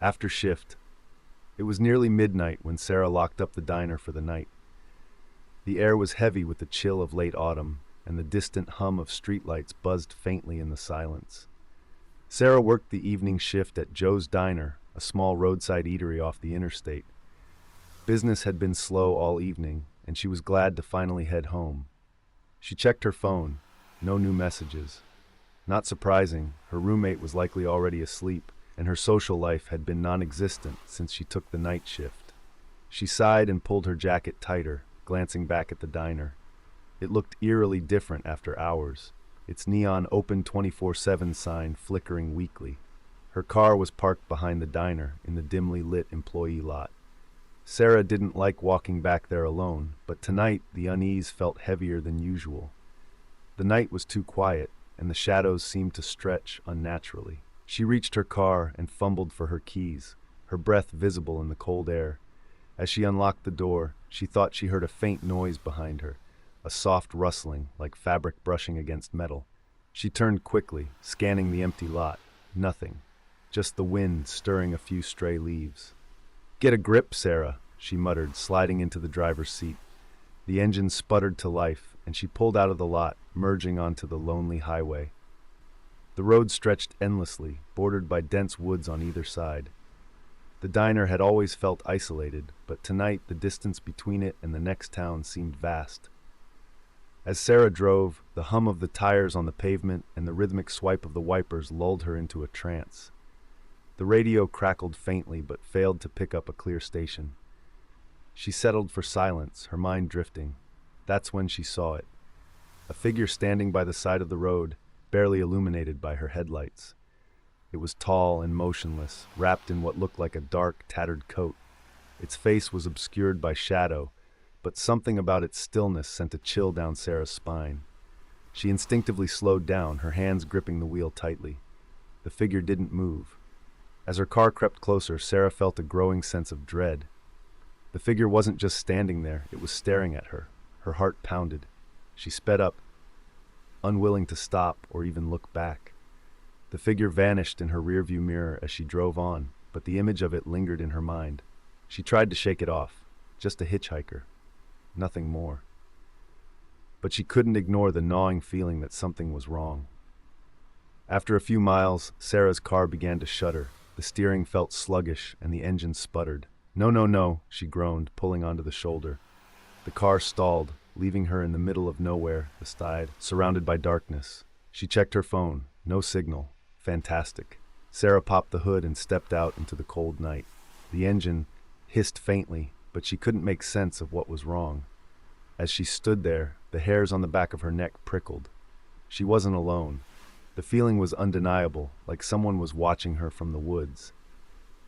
After shift, it was nearly midnight when Sarah locked up the diner for the night. The air was heavy with the chill of late autumn, and the distant hum of streetlights buzzed faintly in the silence. Sarah worked the evening shift at Joe's Diner, a small roadside eatery off the interstate. Business had been slow all evening, and she was glad to finally head home. She checked her phone. No new messages. Not surprising, her roommate was likely already asleep, and her social life had been non-existent since she took the night shift. She sighed and pulled her jacket tighter, glancing back at the diner. It looked eerily different after hours, its neon open 24/7 sign flickering weakly. Her car was parked behind the diner in the dimly lit employee lot. Sarah didn't like walking back there alone, but tonight the unease felt heavier than usual. The night was too quiet, and the shadows seemed to stretch unnaturally. She reached her car and fumbled for her keys, her breath visible in the cold air. As she unlocked the door, she thought she heard a faint noise behind her, a soft rustling like fabric brushing against metal. She turned quickly, scanning the empty lot. Nothing. Just the wind stirring a few stray leaves. "Get a grip, Sarah," she muttered, sliding into the driver's seat. The engine sputtered to life, and she pulled out of the lot, merging onto the lonely highway. The road stretched endlessly, bordered by dense woods on either side. The diner had always felt isolated, but tonight the distance between it and the next town seemed vast. As Sarah drove, the hum of the tires on the pavement and the rhythmic swipe of the wipers lulled her into a trance. The radio crackled faintly but failed to pick up a clear station. She settled for silence, her mind drifting. That's when she saw it. A figure standing by the side of the road, barely illuminated by her headlights. It was tall and motionless, wrapped in what looked like a dark, tattered coat. Its face was obscured by shadow, but something about its stillness sent a chill down Sarah's spine. She instinctively slowed down, her hands gripping the wheel tightly. The figure didn't move. As her car crept closer, Sarah felt a growing sense of dread. The figure wasn't just standing there, it was staring at her. Her heart pounded. She sped up, unwilling to stop or even look back. The figure vanished in her rearview mirror as she drove on, but the image of it lingered in her mind. She tried to shake it off. Just a hitchhiker. Nothing more. But she couldn't ignore the gnawing feeling that something was wrong. After a few miles, Sarah's car began to shudder. The steering felt sluggish and the engine sputtered. "No, no, no," she groaned, pulling onto the shoulder. The car stalled, leaving her in the middle of nowhere, beside, surrounded by darkness. She checked her phone. No signal. Fantastic. Sarah popped the hood and stepped out into the cold night. The engine hissed faintly, but she couldn't make sense of what was wrong. As she stood there, the hairs on the back of her neck prickled. She wasn't alone. The feeling was undeniable, like someone was watching her from the woods.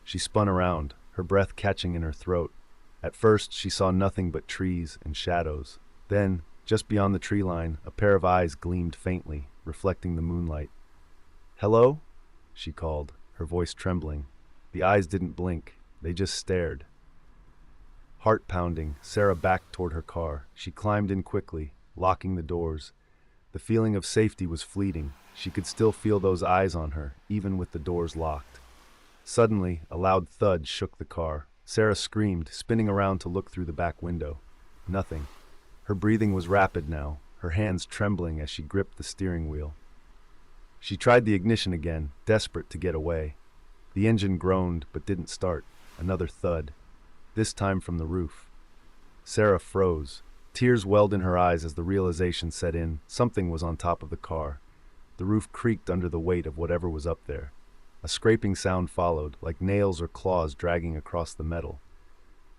She spun around, her breath catching in her throat. At first, she saw nothing but trees and shadows. Then, just beyond the tree line, a pair of eyes gleamed faintly, reflecting the moonlight. "Hello?" she called, her voice trembling. The eyes didn't blink, they just stared. Heart pounding, Sarah backed toward her car. She climbed in quickly, locking the doors. The feeling of safety was fleeting. She could still feel those eyes on her, even with the doors locked. Suddenly, a loud thud shook the car. Sarah screamed, spinning around to look through the back window. Nothing. Her breathing was rapid now, her hands trembling as she gripped the steering wheel. She tried the ignition again, desperate to get away. The engine groaned, but didn't start. Another thud. This time from the roof. Sarah froze. Tears welled in her eyes as the realization set in. Something was on top of the car. The roof creaked under the weight of whatever was up there. A scraping sound followed, like nails or claws dragging across the metal.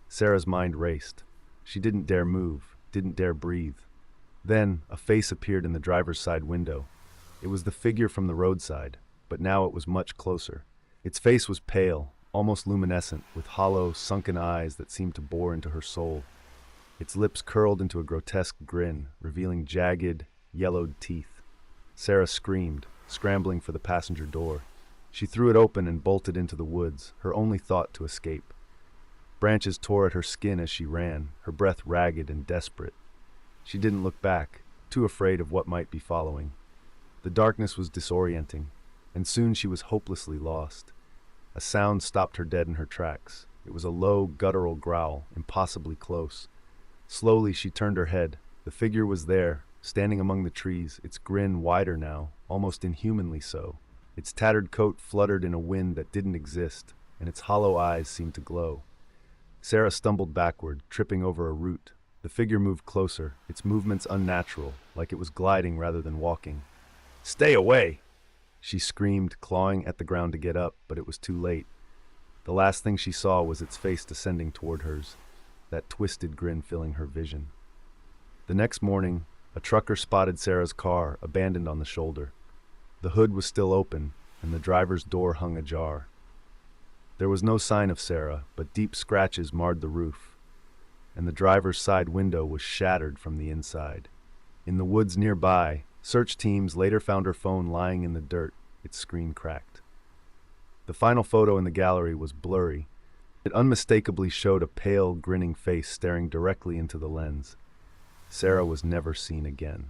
Sarah's mind raced. She didn't dare move, didn't dare breathe. Then, a face appeared in the driver's side window. It was the figure from the roadside, but now it was much closer. Its face was pale, almost luminescent, with hollow, sunken eyes that seemed to bore into her soul. Its lips curled into a grotesque grin, revealing jagged, yellowed teeth. Sarah screamed, scrambling for the passenger door. She threw it open and bolted into the woods, her only thought to escape. Branches tore at her skin as she ran, her breath ragged and desperate. She didn't look back, too afraid of what might be following. The darkness was disorienting, and soon she was hopelessly lost. A sound stopped her dead in her tracks. It was a low, guttural growl, impossibly close. Slowly, she turned her head. The figure was there, standing among the trees, its grin wider now, almost inhumanly so. Its tattered coat fluttered in a wind that didn't exist, and its hollow eyes seemed to glow. Sarah stumbled backward, tripping over a root. The figure moved closer, its movements unnatural, like it was gliding rather than walking. "Stay away!" She screamed, clawing at the ground to get up, but it was too late. The last thing she saw was its face descending toward hers, that twisted grin filling her vision. The next morning, a trucker spotted Sarah's car, abandoned on the shoulder. The hood was still open, and the driver's door hung ajar. There was no sign of Sarah, but deep scratches marred the roof, and the driver's side window was shattered from the inside. In the woods nearby, search teams later found her phone lying in the dirt, its screen cracked. The final photo in the gallery was blurry. It unmistakably showed a pale, grinning face staring directly into the lens. Sarah was never seen again.